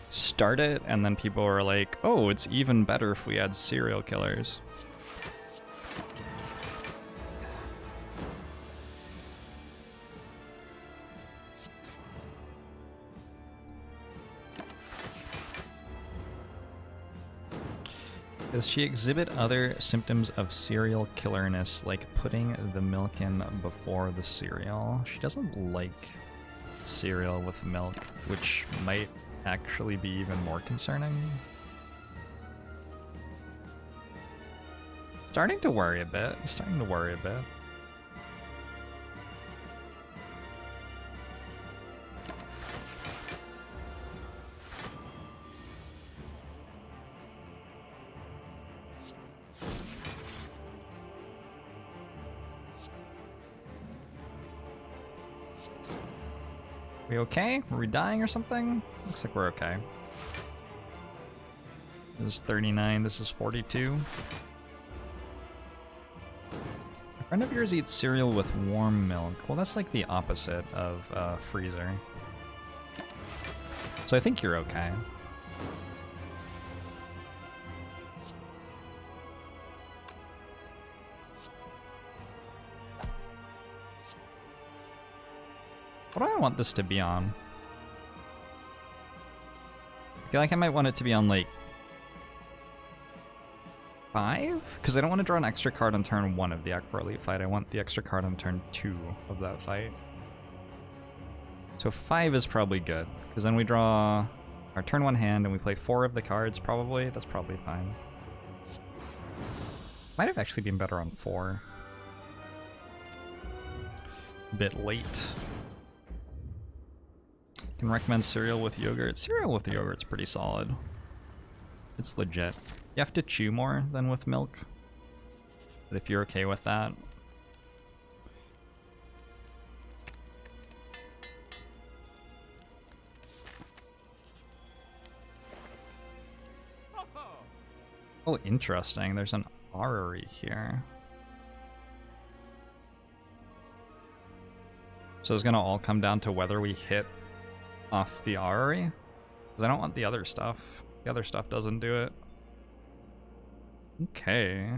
start it, and then people were like, oh, it's even better if we add serial killers? Does she exhibit other symptoms of serial killerness, like putting the milk in before the cereal? She doesn't like cereal with milk, which might actually be even more concerning. Starting to worry a bit. We okay? Are we dying or something? Looks like we're okay. This is 39, this is 42. A friend of yours eats cereal with warm milk. Well, that's like the opposite of freezer. So I think you're okay. What do I want this to be on? I feel like I might want it to be on, like, 5? Because I don't want to draw an extra card on turn 1 of the Akbar Elite fight. I want the extra card on turn 2 of that fight. So 5 is probably good, because then we draw our turn 1 hand and we play 4 of the cards, probably. That's probably fine. Might have actually been better on 4. A bit late. Can recommend cereal with yogurt. Cereal with yogurt's pretty solid. It's legit. You have to chew more than with milk, but if you're okay with that. Oh, interesting. There's an orrery here. So it's gonna all come down to whether we hit off the orrery? Because I don't want the other stuff. The other stuff doesn't do it. Okay.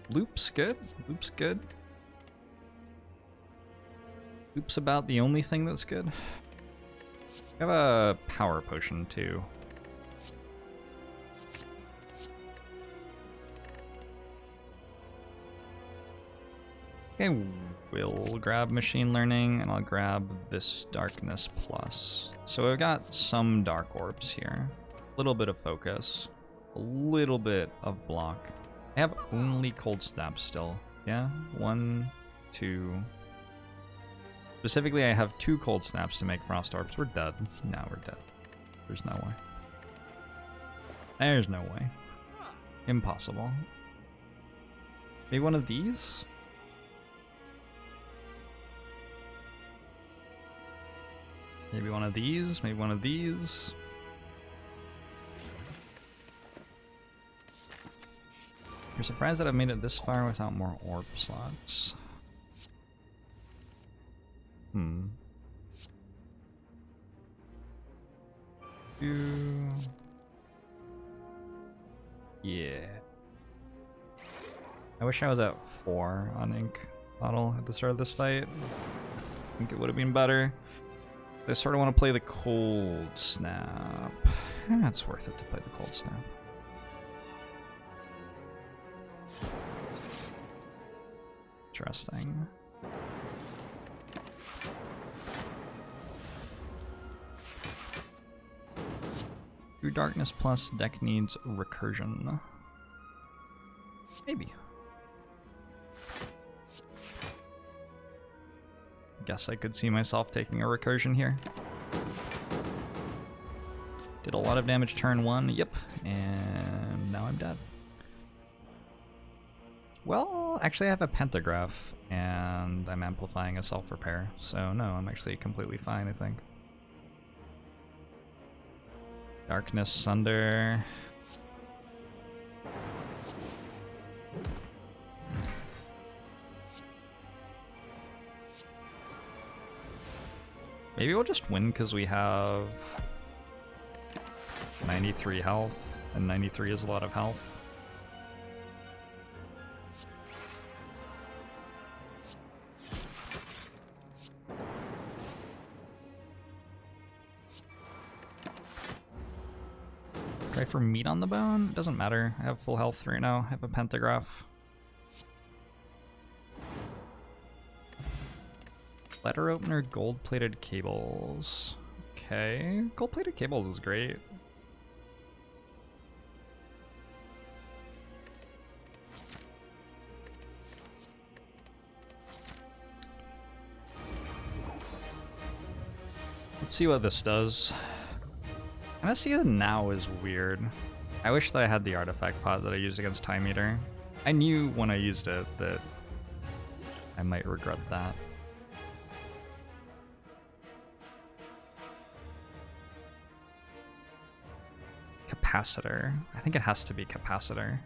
Loop's good. Loop's good. Oops, about the only thing that's good. I have a power potion too. Okay, we'll grab machine learning and I'll grab this darkness plus. So I've got some dark orbs here. A little bit of focus. A little bit of block. I have only cold snap still. Yeah, 1, 2. Specifically, I have 2 cold snaps to make frost orbs. We're dead. No, we're dead. There's no way. There's no way. Impossible. Maybe one of these? Maybe one of these? Maybe one of these? You're surprised that I've made it this far without more orb slots. Yeah. I wish I was at 4 on ink bottle at the start of this fight. I think it would have been better. I sort of want to play the cold snap. It's worth it to play the cold snap. Interesting. Through darkness plus deck needs recursion. Maybe. Guess I could see myself taking a recursion here. Did a lot of damage turn 1, yep, and now I'm dead. Well, actually I have a Pantograph, and I'm amplifying a self-repair, so no, I'm actually completely fine, I think. Darkness Sunder. Maybe we'll just win because we have 93 health, and 93 is a lot of health. Try for meat on the bone? Doesn't matter. I have full health right now. I have a Pantograph. Letter opener, gold-plated cables. Okay, gold-plated cables is great. Let's see what this does. Kind of see the now is weird. I wish that I had the artifact pod that I used against Time Eater. I knew when I used it that I might regret that. Capacitor. I think it has to be capacitor.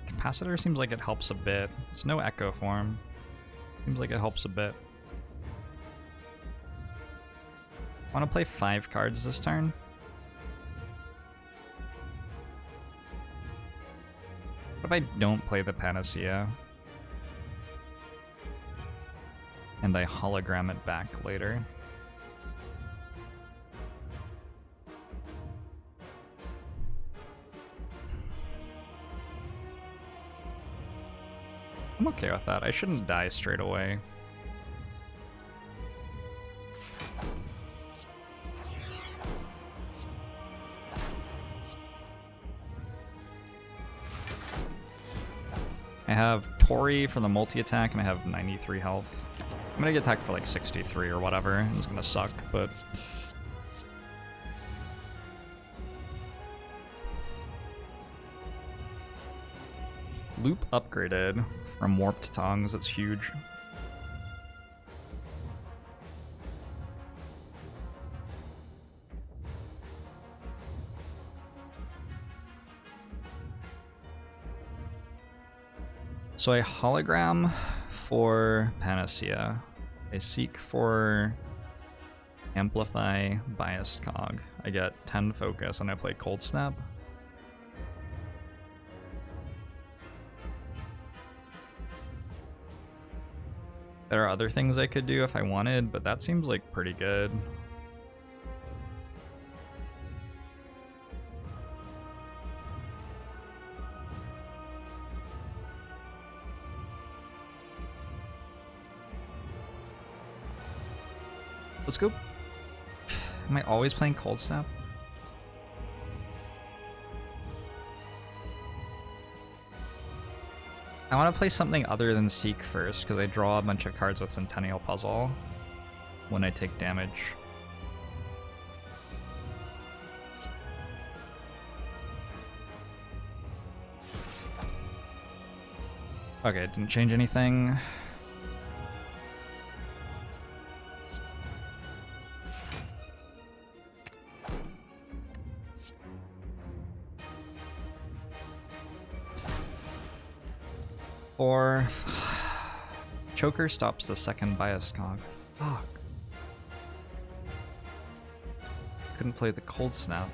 Capacitor seems like it helps a bit. It's no echo form. Seems like it helps a bit. Want to play 5 cards this turn? What if I don't play the Panacea? And I hologram it back later. I'm okay with that. I shouldn't die straight away. I have Tori for the multi-attack and I have 93 health. I'm gonna get attacked for like 63 or whatever. It's gonna suck, but... Loop upgraded from Warped Tongues, that's huge. So I hologram for Panacea. I seek for Amplify Biased Cog. I get 10 focus and I play Cold Snap. There are other things I could do if I wanted, but that seems like pretty good. Let's go. Am I always playing Cold Snap? I want to play something other than Seek first, because I draw a bunch of cards with Centennial Puzzle when I take damage. Okay, didn't change anything. Or Choker stops the second bias cog. Fuck. Couldn't play the Cold Snap.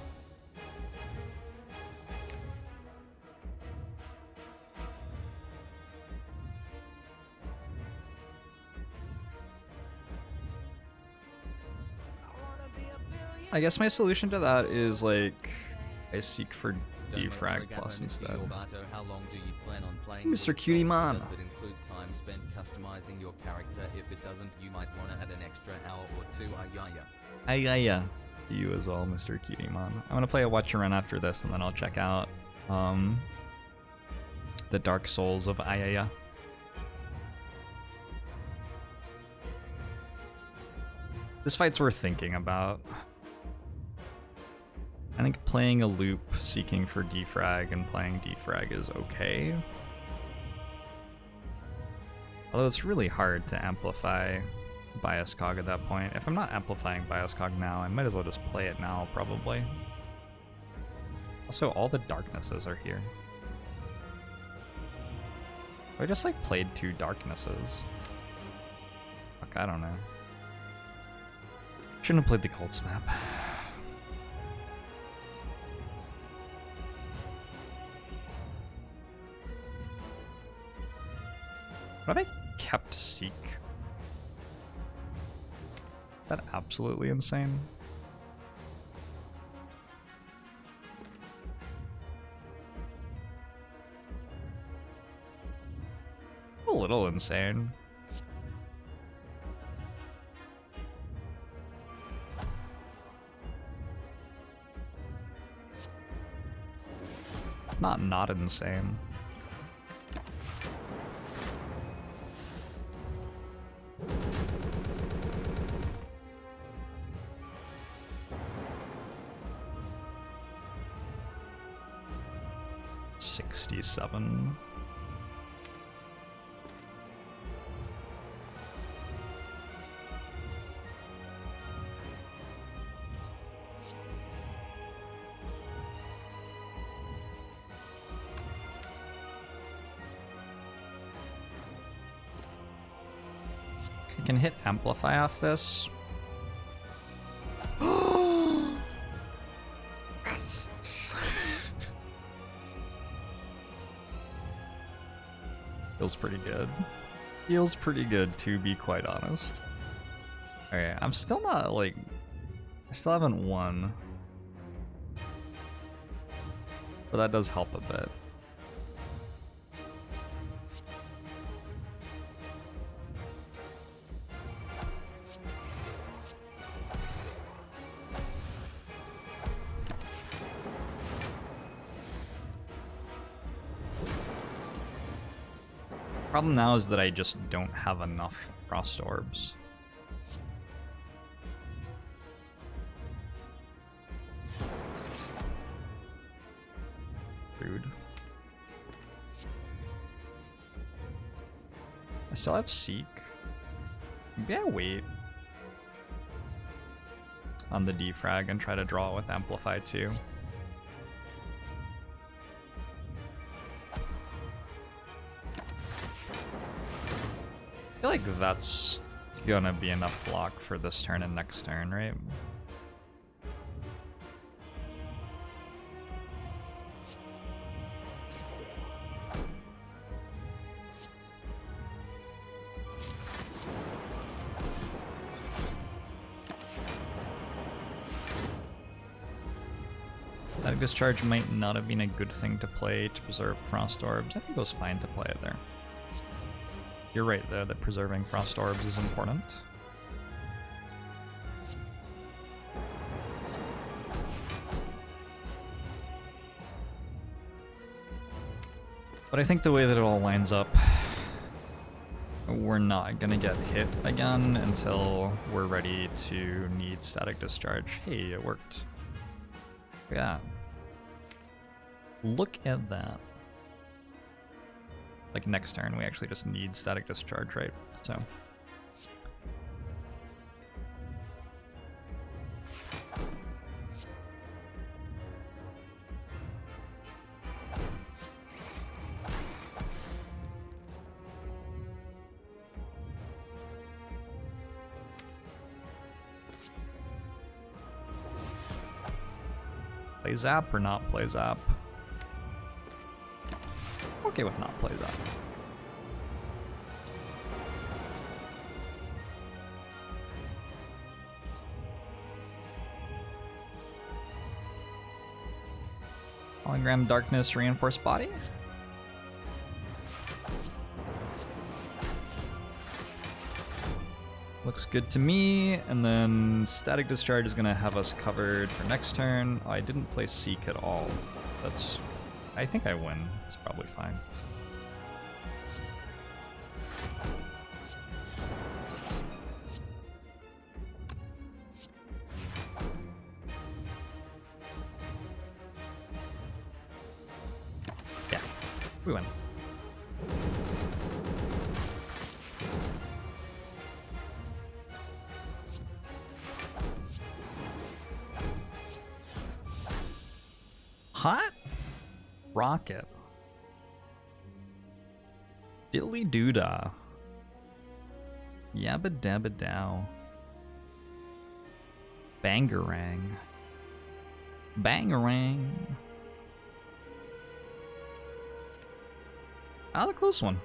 I guess my solution to that is like I seek for defrag plus instead. How long do you plan on playing Mr. Cutie Man. Does that include time spent customizing your character? If it doesn't, you might want to add an extra hour or two. Ayaya. You as well, Mr. Cutie Man. I'm gonna play a Watch Your Run after this, and then I'll check out the Dark Souls of Ayaya. This fight's worth thinking about. I think playing a loop, seeking for defrag, and playing defrag is okay. Although it's really hard to amplify Bias Cog at that point. If I'm not amplifying Bias Cog now, I might as well just play it now, probably. Also, all the darknesses are here. I just like played 2 darknesses. Fuck, I don't know. Shouldn't have played the Cold Snap. What have I kept Seek? Is that absolutely insane? A little insane. Not insane. $67. I can hit Amplify off this. Feels pretty good. Feels pretty good, to be quite honest. Okay, I'm still not, like... I still haven't won. But that does help a bit. Problem now is that I just don't have enough Frost Orbs. Rude. I still have Seek. Maybe I wait on the defrag and try to draw it with Amplify too. I feel like that's gonna be enough block for this turn and next turn, right? Static Discharge might not have been a good thing to play to preserve Frost Orbs. I think it was fine to play it there. You're right though, that preserving Frost Orbs is important. But I think the way that it all lines up, we're not gonna get hit again until we're ready to need Static Discharge. Hey, it worked. Yeah. Look at that. Like next turn, we actually just need Static Discharge, right? So. Play Zap or not play Zap? Okay with not play Zap. Hologram Darkness Reinforced Body? Looks good to me, and then Static Discharge is gonna have us covered for next turn. Oh, I didn't play Seek at all. That's... I think I win. It's probably fine. Yeah, we win. Hot Rocket. Dilly Doodah. Yabba Dabba Dow. Bangarang. Bangarang. Ah, the close one.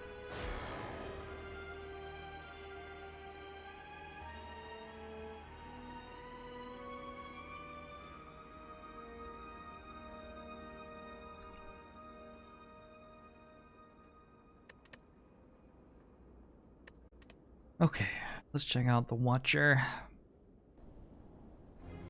Okay, let's check out the Watcher.